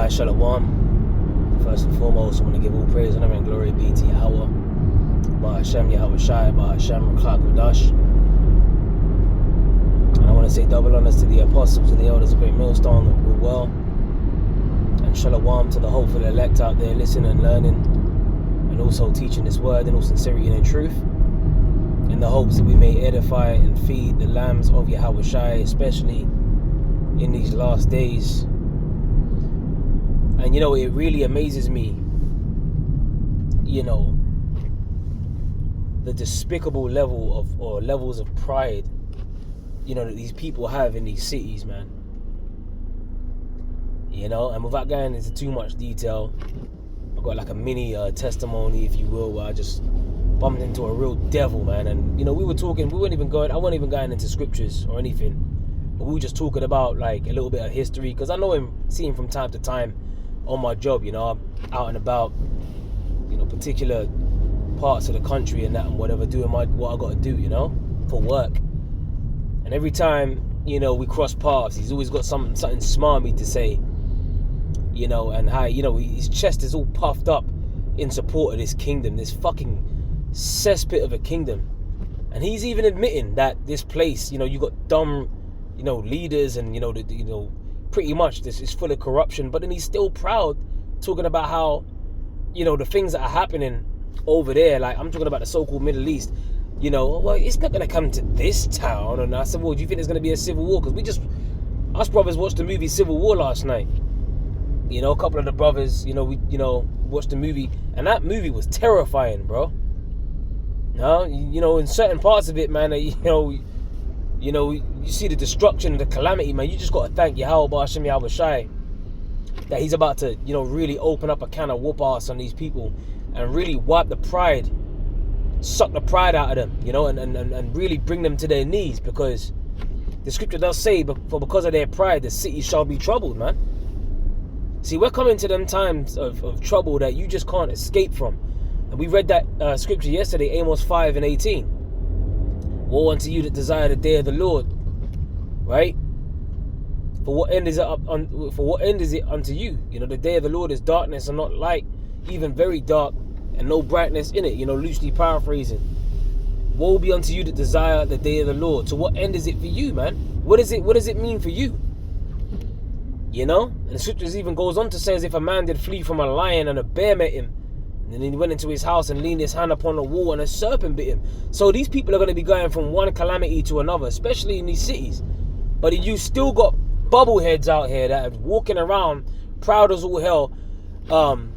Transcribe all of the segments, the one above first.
Shalom. First and foremost, I want to give all praise, honor, and glory be to Yahweh. YHWH, YHWH. And I want to say double honors to the apostles and the elders of Great Millstone that were well. And shalom to the hopeful elect out there listening and learning, and also teaching this word in all sincerity and in truth, in the hopes that we may edify and feed the lambs of Yahhawashi, especially in these last days. And it really amazes me, the despicable level of, or levels of pride, that these people have in these cities, man. And without going into too much detail, I've got like a mini testimony, if you will, where I just bumped into a real devil, man. And we were talking, I wasn't even going into scriptures or anything, but we were just talking about like a little bit of history, because I know him, see him from time to time on my job. I'm out and about, particular parts of the country and that and whatever, doing what I got to do, for work. And every time, we cross paths, he's always got something smarmy to say, and how, his chest is all puffed up in support of this kingdom, this fucking cesspit of a kingdom. And he's even admitting that this place, you got dumb, leaders and, pretty much this is full of corruption. But then he's still proud, talking about how, the things that are happening over there, like I'm talking about the so-called Middle East, well, it's not going to come to this town. And I said, well, do you think there's going to be a civil war? Because us brothers watched the movie Civil War last night. A couple of the brothers, we watched the movie, and that movie was terrifying, bro. In certain parts of it, man, you see the destruction and the calamity, man. You just got to thank Yahhawashi that he's about to, really open up a can of whoop ass on these people and really wipe the pride, suck the pride out of them, and really bring them to their knees, because the scripture does say, because of their pride, the city shall be troubled, man. See, we're coming to them times of trouble that you just can't escape from. And we read that scripture yesterday, Amos 5:18. Woe unto you that desire the day of the Lord, right? For what end is it unto you? The day of the Lord is darkness and not light, even very dark, and no brightness in it. Loosely paraphrasing. Woe be unto you that desire the day of the Lord. So what end is it for you, man? What does it mean for you? And the scriptures even goes on to say, as if a man did flee from a lion and a bear met him, and then he went into his house and leaned his hand upon the wall and a serpent bit him. So these people are going to be going from one calamity to another, especially in these cities. But you still got bubbleheads out here that are walking around proud as all hell. And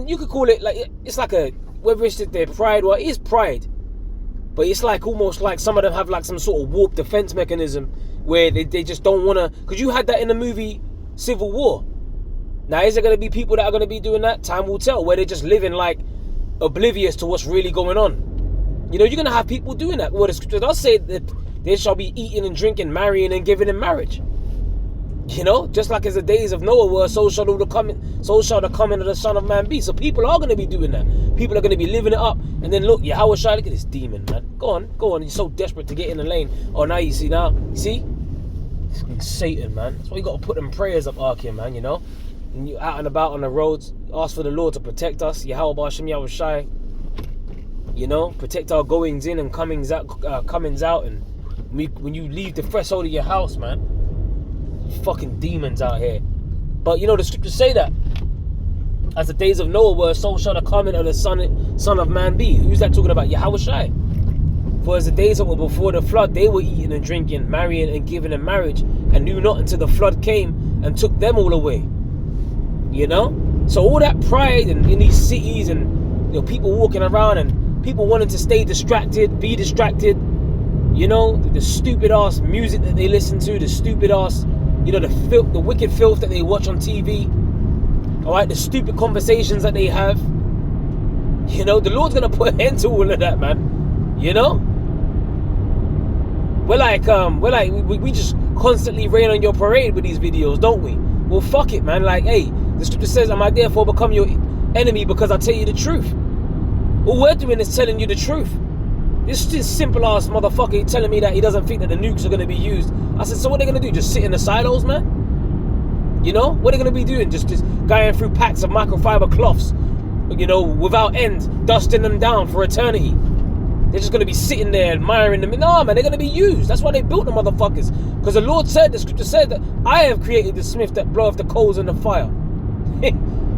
you could call it like, it's like whether it's their pride, well, it is pride, but it's like almost like some of them have like some sort of warped defense mechanism where they just don't want to, because you had that in the movie Civil War. Now, is there going to be people that are going to be doing that? Time will tell, where they're just living like oblivious to what's really going on. You're going to have people doing that. Well, the scripture does say that they shall be eating and drinking, marrying and giving in marriage. Just like as the days of Noah were, so shall the coming of the Son of Man be. So people are going to be doing that. People are going to be living it up. And then look, Yahhawashi, look at this demon, man. Go on. You're so desperate to get in the lane. Oh, now you see, Fucking Satan, man. That's why you got to put them prayers up, Arkin, man, And you out and about on the roads, ask for the Lord to protect us, Yahhawashi, protect our goings in and comings out, and when you leave the threshold of your house, man, fucking demons out here. But the scriptures say that as the days of Noah were, so shall the coming of the Son of Man be. Who's that talking about? Yahhawashi. For as the days that were before the flood, they were eating and drinking, marrying and giving in marriage, and knew not until the flood came and took them all away. So all that pride in these cities, and people walking around and people wanting to stay distracted, be distracted, the stupid ass music that they listen to, the stupid ass, the wicked filth that they watch on TV, alright, the stupid conversations that they have. The Lord's gonna put an end to all of that, man. We just constantly rain on your parade with these videos, don't we? Well, fuck it, man. Like, hey, the scripture says, am I therefore become your enemy because I tell you the truth? All we're doing is telling you the truth. This simple ass motherfucker telling me that he doesn't think that the nukes are going to be used. I said, so what are they going to do? Just sit in the silos, man? You know, what are they going to be doing? Just going through packs of microfiber cloths, you know, without end, dusting them down for eternity. They're just going to be sitting there admiring them. No, man, they're going to be used. That's why they built the motherfuckers. Because the Lord said, the scripture said that I have created the smith that bloweth the coals in the fire.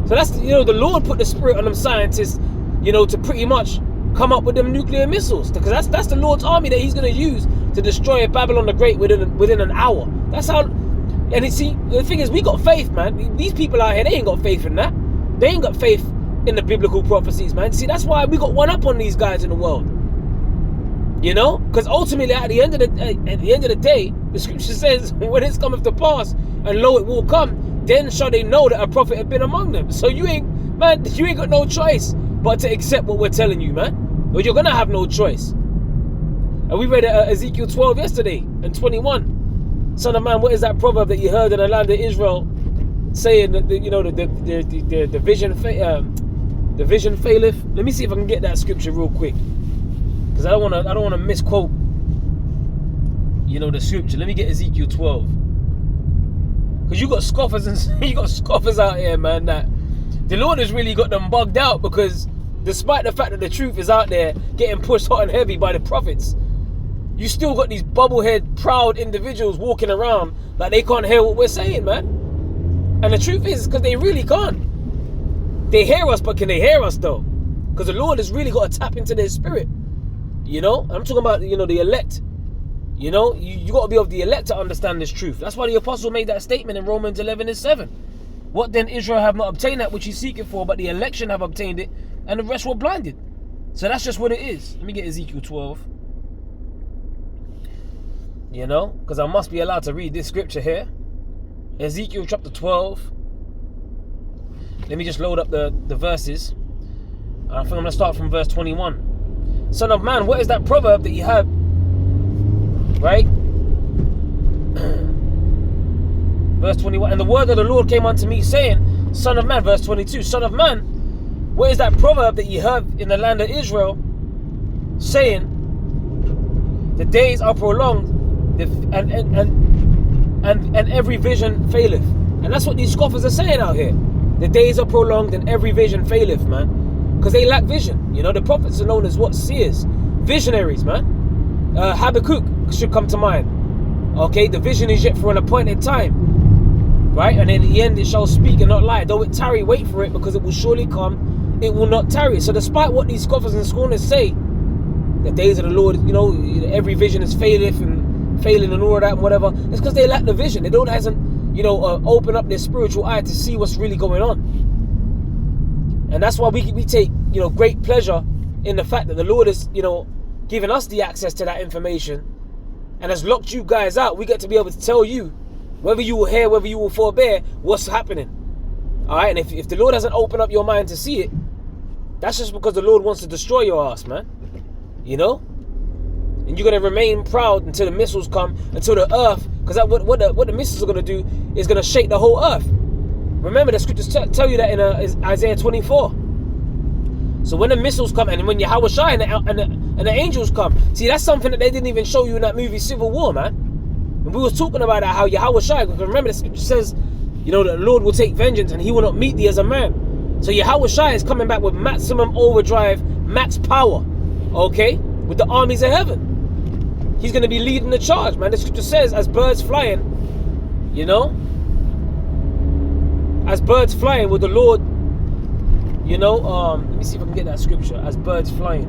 So that's, you know, the Lord put the spirit on them scientists, you know, to pretty much come up with them nuclear missiles. Because that's the Lord's army that he's going to use to destroy Babylon the Great within an hour. That's how. And you see, the thing is, we got faith, man. These people out here, they ain't got faith in that. They ain't got faith in the biblical prophecies, man. See, that's why we got one up on these guys in the world. You know, because ultimately, at the end of the day, the scripture says, when it's cometh to pass, and lo, it will come, then shall they know that a prophet had been among them. So you ain't got no choice but to accept what we're telling you, man. Or you're gonna have no choice. And we read Ezekiel 12 yesterday and 21. Son of man, what is that proverb that you heard in the land of Israel, saying that the vision faileth? Let me see if I can get that scripture real quick, because I don't want to misquote, you know, the scripture. Let me get Ezekiel 12, because you got scoffers out here, man. That the Lord has really got them bugged out, because despite the fact that the truth is out there getting pushed hot and heavy by the prophets, you still got these bubblehead, proud individuals walking around like they can't hear what we're saying, man. And the truth is, because they really can't. They hear us, but can they hear us though? Because the Lord has really got to tap into their spirit. You know, I'm talking about, you know, the elect. You know, you got to be of the elect to understand this truth. That's why the apostle made that statement in Romans 11:7. What then, Israel have not obtained that which he seeketh for, but the election have obtained it, and the rest were blinded. So that's just what it is. Let me get Ezekiel 12. You know, because I must be allowed to read this scripture here. Ezekiel chapter 12. Let me just load up the verses. I think I'm going to start from verse 21. Son of man, what is that proverb that you have? Right? Verse 21. And the word of the Lord came unto me, saying, Son of man, verse 22. Son of man, what is that proverb that you have in the land of Israel, saying, the days are prolonged, and every vision faileth. And that's what these scoffers are saying out here. The days are prolonged and every vision faileth, man. Because they lack vision. You know, the prophets are known as what? Seers. Visionaries, man. Habakkuk should come to mind. Okay, the vision is yet for an appointed time. Right? And in the end it shall speak and not lie. Though it tarry, wait for it, because it will surely come. It will not tarry. So despite what these scoffers and scorners say, the days of the Lord, you know, every vision is faileth and failing and all of that and whatever. It's because they lack the vision. They don't hasn't, you know, open up their spiritual eye to see what's really going on. And that's why we take, you know, great pleasure in the fact that the Lord is, you know, giving us the access to that information and has locked you guys out. We get to be able to tell you, whether you will hear, whether you will forbear, what's happening. All right, and if the Lord hasn't opened up your mind to see it, that's just because the Lord wants to destroy your ass, man. You know? And you're going to remain proud until the missiles come, until the earth, because what the missiles are going to do is going to shake the whole earth. Remember, the scriptures tell you that in Isaiah 24. So when the missiles come, and when YHWH and the angels come, see, that's something that they didn't even show you in that movie Civil War, man. And we was talking about that, how YHWH, because remember the scripture says, you know, the Lord will take vengeance and he will not meet thee as a man. So YHWH is coming back with maximum overdrive, max power, okay, with the armies of heaven. He's going to be leading the charge, man. The scripture says, as birds flying, you know, as birds flying with the Lord, you know, let me see if I can get that scripture. As birds flying.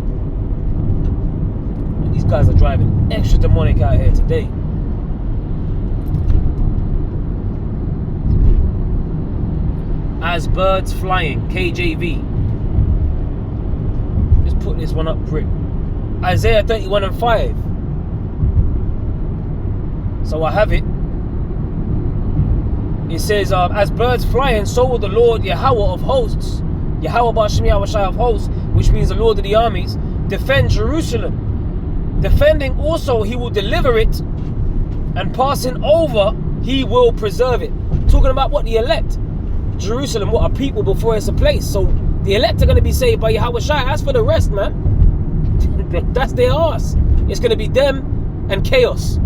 And these guys are driving extra demonic out here today. As birds flying, KJV. Just put this one up quick. Isaiah 31:5. So I have it. It says, as birds flying, so will the Lord Yahweh of hosts, YHWH of hosts, which means the Lord of the armies, defend Jerusalem. Defending also, he will deliver it, and passing over, he will preserve it. Talking about what? The elect. Jerusalem, what? A people before it's a place. So the elect are going to be saved by YHWH. As for the rest, man, that's their arse. It's going to be them and chaos.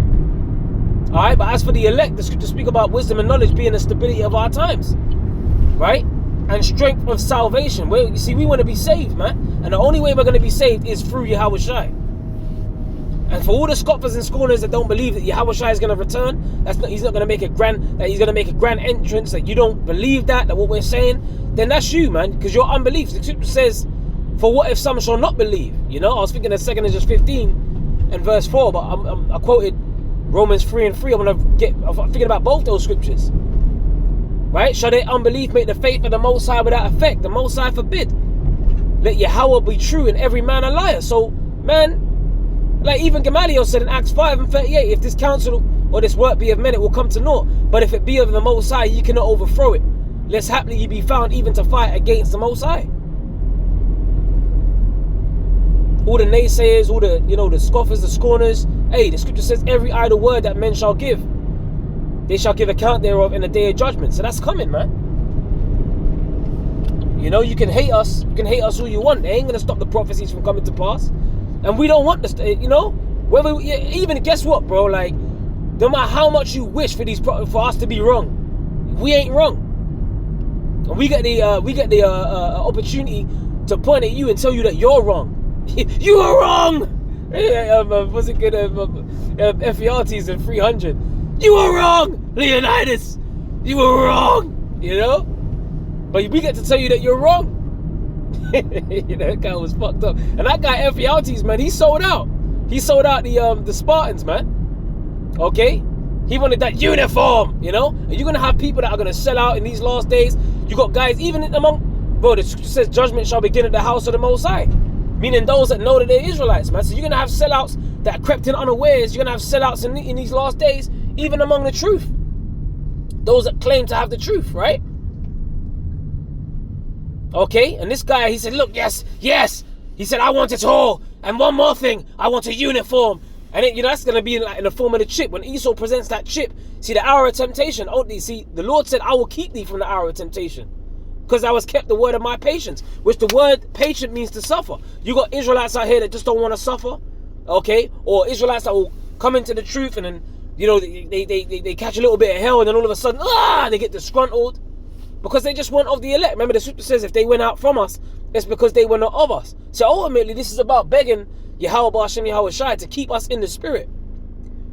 Alright, but as for the elect, the scriptures speak about wisdom and knowledge being the stability of our times. Right? And strength of salvation. You see, we want to be saved, man. And the only way we're going to be saved is through Yahhawashi. And for all the scoffers and scorners that don't believe that Yahhawashi is going to return, he's not going to make a grand entrance, that you don't believe that what we're saying, then that's you, man, because your unbelief. The scripture says, for what if some shall not believe? You know, I was thinking of 2 Ezra 15 and verse 4, but I quoted Romans 3 and 3. I'm thinking about both those scriptures. Right? Shall their unbelief make the faith of the Most High without effect? The Most High forbid. Let Yahweh be true and every man a liar. So, man, like even Gamaliel said in Acts 5 and 38, if this counsel or this work be of men, it will come to naught. But if it be of the Most High, ye cannot overthrow it. Lest haply ye be found even to fight against the Most High. All the naysayers, all the, the scoffers, the scorners. Hey, the scripture says every idle word that men shall give, they shall give account thereof in the day of judgment. So that's coming, man. You can hate us. You can hate us all you want. They ain't going to stop the prophecies from coming to pass. And we don't want this, even guess what, bro? Like, no matter how much you wish for us to be wrong, we ain't wrong. And we get the opportunity to point at you and tell you that you're wrong. You are wrong. What's it good? FERT's in 300. You are wrong, Leonidas. You were wrong. But we get to tell you that you're wrong. That guy was fucked up. And that guy Ephialtes, man, he sold out. He sold out the Spartans, man. Okay? He wanted that uniform, And you're gonna have people that are gonna sell out in these last days. You got guys even among, bro, the scripture says judgment shall begin at the house of the Most High. Meaning those that know that they're Israelites, man. So you're gonna have sellouts that crept in unawares. You're gonna have sellouts in these last days, even among the truth. Those that claim to have the truth, right? Okay, and this guy, he said, look, yes. He said, I want it all. And one more thing, I want a uniform. And it, that's going to be in the form of the chip. When Esau presents that chip, see the hour of temptation. See, the Lord said, I will keep thee from the hour of temptation. Because I was kept the word of my patience. Which the word patient means to suffer. You got Israelites out here that just don't want to suffer. Okay, or Israelites that will come into the truth and then, they catch a little bit of hell and then all of a sudden, they get disgruntled. Because they just weren't of the elect. Remember the scripture says if they went out from us, it's because they were not of us. So ultimately this is about begging Yahhawashi to keep us in the spirit.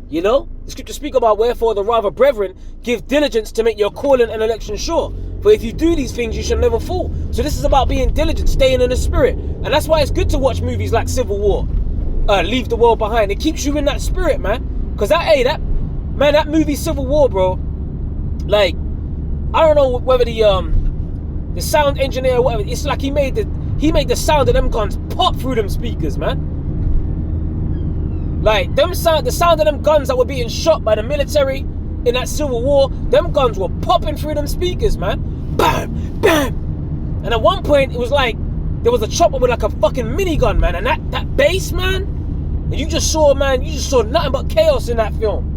The scriptures speak about wherefore the rather brethren give diligence to make your calling and election sure. For if you do these things you shall never fall. So this is about being diligent, staying in the spirit. And that's why it's good to watch movies like Civil War. Leave the World Behind. It keeps you in that spirit, man. Because that movie Civil War, bro, like, I don't know whether the sound engineer or whatever, it's like he made the sound of them guns pop through them speakers, man. Like the sound of them guns that were being shot by the military in that Civil War, them guns were popping through them speakers, man. Bam, bam. And at one point it was like there was a chopper with like a fucking minigun, man, and that bass, man, and you just saw nothing but chaos in that film.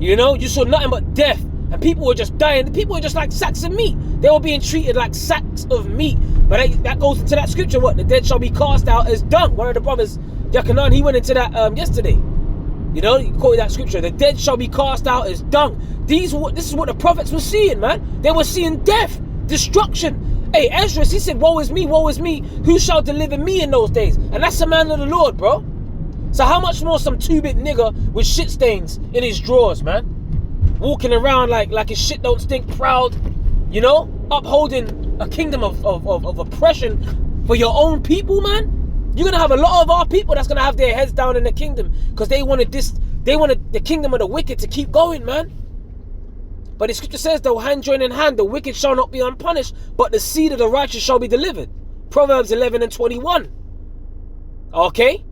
You saw nothing but death. And people were just dying. People were just like sacks of meat. They were being treated like sacks of meat. But that goes into that scripture, what? The dead shall be cast out as dung. One of the brothers, Yakanan, he went into that yesterday. He quoted that scripture. The dead shall be cast out as dung. This is what the prophets were seeing, man. They were seeing death, destruction. Hey, Ezra, he said, woe is me, who shall deliver me in those days? And that's the man of the Lord, bro. So how much more some 2-bit nigga with shit stains in his drawers, man? Walking around like his shit don't stink, proud, upholding a kingdom of oppression for your own people, man. You're gonna have a lot of our people that's gonna have their heads down in the kingdom because they wanted the kingdom of the wicked to keep going, man. But the scripture says, though hand join in hand, the wicked shall not be unpunished, but the seed of the righteous shall be delivered. Proverbs 11 and 21. Okay?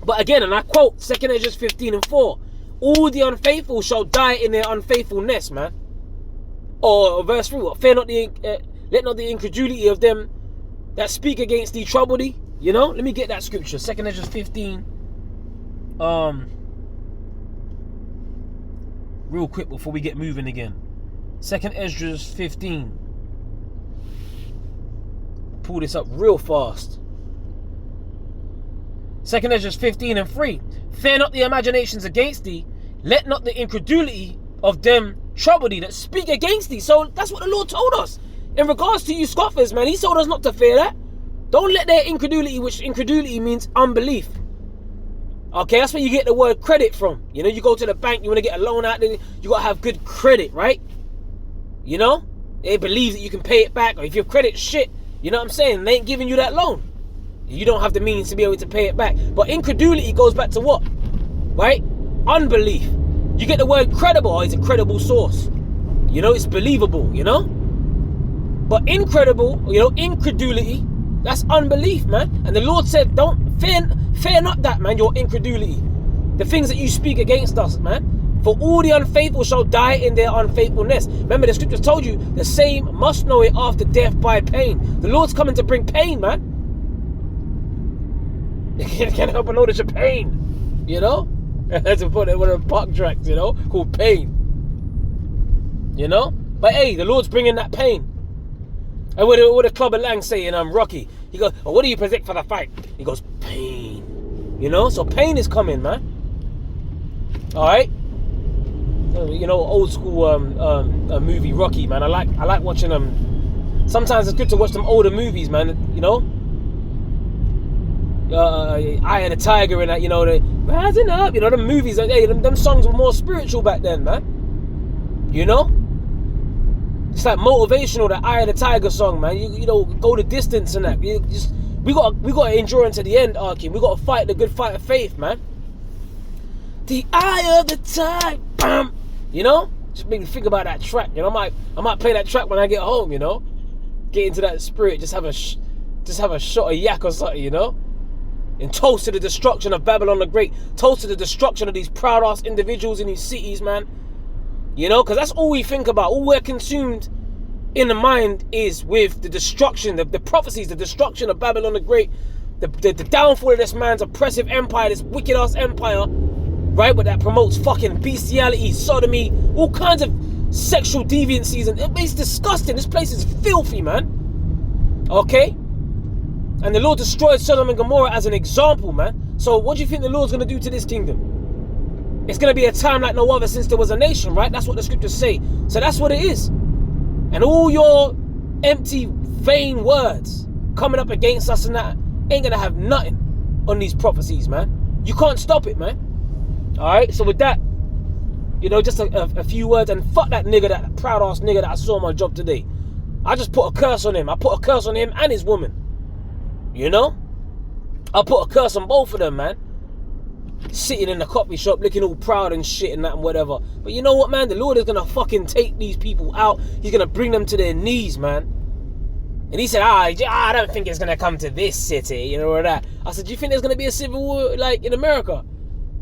But again, and I quote 2 Ezra 15 and 4. All the unfaithful shall die in their unfaithfulness, man. Or verse 3, fear not let not the incredulity of them that speak against thee trouble thee. Let me get that scripture. 2 Ezra 15. Real quick before we get moving again. 2 Ezra 15. Pull this up real fast. 2 Ezra 15 and 3. Fear not the imaginations against thee, let not the incredulity of them trouble thee that speak against thee. So that's what the Lord told us. In regards to you scoffers, man, he told us not to fear that. Don't let their incredulity, which incredulity means unbelief. Okay, that's where you get the word credit from. You know, you go to the bank, you want to get a loan out there, you got to have good credit, right? You know, they believe that you can pay it back, or if your credit's shit, you know what I'm saying, they ain't giving you that loan. You don't have the means to be able to pay it back. But incredulity goes back to what? Right? Unbelief. You get the word credible, or it's a credible source. You know, it's believable, you know? But incredible, you know, incredulity, that's unbelief, man. And the Lord said, don't fear not that, man, your incredulity. The things that you speak against us, man. For all the unfaithful shall die in their unfaithfulness. Remember, the scriptures told you, the same must know it after death by pain. The Lord's coming to bring pain, man. You can't help but notice your pain, you know? That's one of the park tracks, you know, called Pain. You know? But hey, the Lord's bringing that pain. And what the Club of Lang say in Rocky? He goes, oh, what do you predict for the fight? He goes, pain. You know? So pain is coming, man. Alright? You know, old school movie Rocky, man. I like watching them. Sometimes it's good to watch them older movies, man. You know? Eye of the Tiger and that, you know, the rising up, you know, the movies, hey, them songs were more spiritual back then, man. You know? It's like motivational, that Eye of the Tiger song, man. You know, go the distance and that. We got to endure into the end, Arkin. We got to fight the good fight of faith, man. The Eye of the Tiger, you know? Just make me think about that track. You know, I might play that track when I get home. You know, get into that spirit. Just have a shot of yak or something. You know. And toast to the destruction of Babylon the Great. Toast to the destruction of these proud-ass individuals in these cities, man. You know, because that's all we think about. All we're consumed in the mind is with the destruction, the prophecies, the destruction of Babylon the Great, the downfall of this man's oppressive empire, this wicked-ass empire, right? But that promotes fucking bestiality, sodomy, all kinds of sexual deviancies. And it's disgusting. This place is filthy, man. Okay? And the Lord destroyed Sodom and Gomorrah as an example, man. So what do you think the Lord's going to do to this kingdom? It's going to be a time like no other since there was a nation, right? That's what the scriptures say. So that's what it is. And all your empty, vain words coming up against us and that ain't going to have nothing on these prophecies, man. You can't stop it, man. All right? So with that, you know, just a few words. And fuck that nigga, that proud-ass nigga that I saw on my job today. I just put a curse on him. I put a curse on him and his woman. You know? I put a curse on both of them, man. Sitting in the coffee shop looking all proud and shit and that and whatever. But you know what, man? The Lord is going to fucking take these people out. He's going to bring them to their knees, man. And he said, I don't think it's going to come to this city, you know, or that. I said, do you think there's going to be a civil war like in America?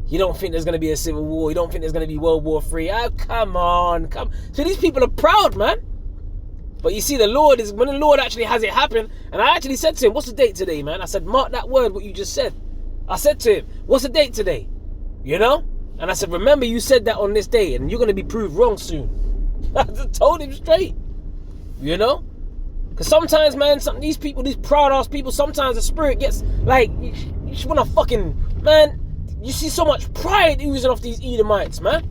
You don't think there's going to be a civil war? You don't think there's going to be World War III? Oh, come on. So these people are proud, man. But you see, the Lord is, when the Lord actually has it happen, and I actually said to him, what's the date today, man? I said, mark that word, what you just said. I said to him, what's the date today? You know? And I said, remember you said that on this day, and you're going to be proved wrong soon. I just told him straight. You know? Because sometimes, man, these people, these proud-ass people, sometimes the spirit gets, like, you just want to fucking, man, you see so much pride oozing off these Edomites, man.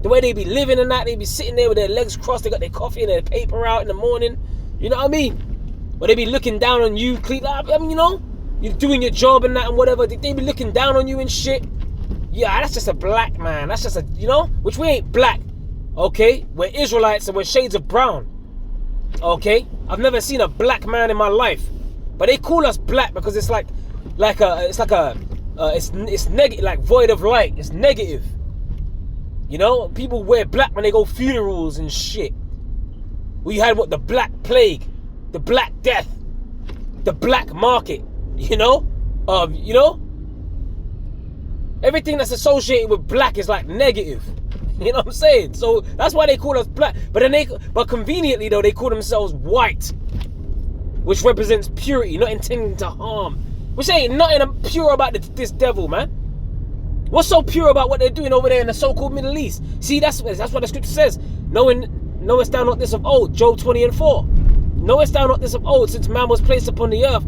The way they be living and that, they be sitting there with their legs crossed, they got their coffee and their paper out in the morning. You know what I mean? Or they be looking down on you, I mean, you know, you're doing your job and that and whatever. They be looking down on you and shit. Yeah, that's just a black man. That's just a, you know, which we ain't black. Okay? We're Israelites and we're shades of brown. Okay? I've never seen a black man in my life. But they call us black because it's it's negative, like void of light. It's negative. You know, people wear black when they go funerals and shit. We had what, the Black Plague, the Black Death, the Black Market. You know, everything that's associated with black is like negative. You know what I'm saying? So that's why they call us black. But conveniently though, they call themselves white, which represents purity, not intending to harm. Which ain't nothing pure about this devil, man. What's so pure about what they're doing over there in the so-called Middle East? See, that's what the scripture says. Knowest thou not this of old? Job 20:4. Knowest thou not this of old, since man was placed upon the earth,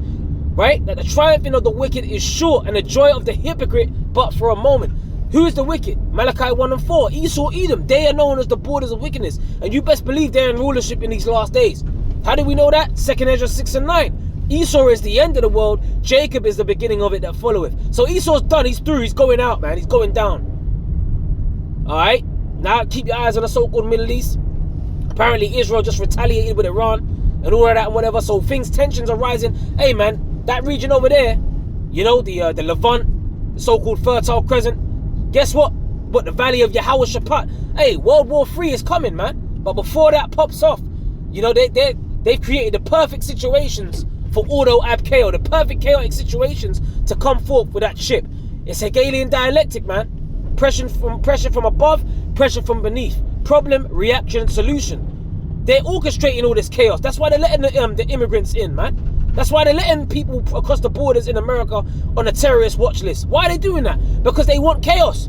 right? That the triumphing of the wicked is short, and the joy of the hypocrite but for a moment. Who is the wicked? Malachi 1 and 4. Esau, Edom. They are known as the borders of wickedness. And you best believe they're in rulership in these last days. How do we know that? 2nd Ezra 6 and 9. Esau is the end of the world. Jacob is the beginning of it that followeth. So Esau's done. He's through. He's going out, man. He's going down. Alright? Now keep your eyes on the so-called Middle East. Apparently Israel just retaliated with Iran and all of that and whatever. So tensions are rising. Hey, man, that region over there, you know, the Levant, the so-called Fertile Crescent. Guess what? But the Valley of YHWH. Hey, World War III is coming, man. But before that pops off, you know, they've created the perfect situations for Auto Abkeo, the perfect chaotic situations to come forth with that ship. It's Hegelian dialectic, man. Pressure from above, pressure from beneath. Problem, reaction, solution. They're orchestrating all this chaos. That's why they're letting the immigrants in, man. That's why they're letting people across the borders in America on a terrorist watch list. Why are they doing that? Because they want chaos.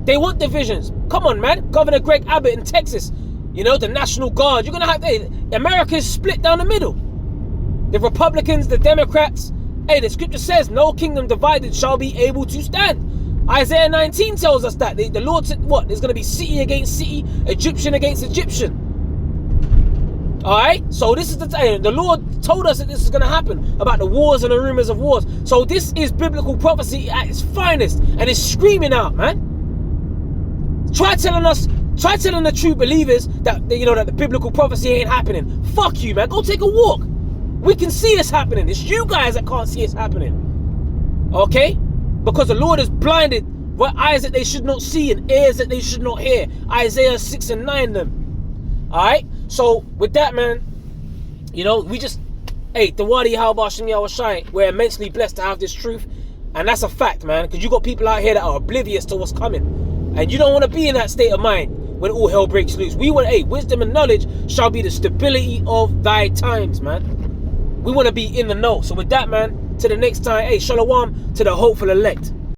They want divisions. Come on, man. Governor Greg Abbott in Texas, you know, the National Guard. You're going to have, hey, America is split down the middle. The Republicans, the Democrats. Hey, the scripture says, no kingdom divided shall be able to stand. Isaiah 19 tells us that. The Lord said, what? There's going to be city against city, Egyptian against Egyptian. Alright? So this is the time. The Lord told us that this is going to happen, about the wars and the rumors of wars. So this is biblical prophecy at its finest. And it's screaming out, man. Try telling the true believers that, you know, that the biblical prophecy ain't happening. Fuck you, man. Go take a walk. We can see this happening. It's you guys that can't see it's happening. Okay? Because the Lord has blinded what eyes that they should not see and ears that they should not hear. Isaiah 6 and 9 them. Alright? So, with that, man, you know, we just, hey, the yahhawashi, we're immensely blessed to have this truth. And that's a fact, man. Because you got people out here that are oblivious to what's coming. And you don't want to be in that state of mind when all hell breaks loose. We want, hey, wisdom and knowledge shall be the stability of thy times, man. We want to be in the know. So with that, man, to the next time, hey, shalom to the hopeful elect.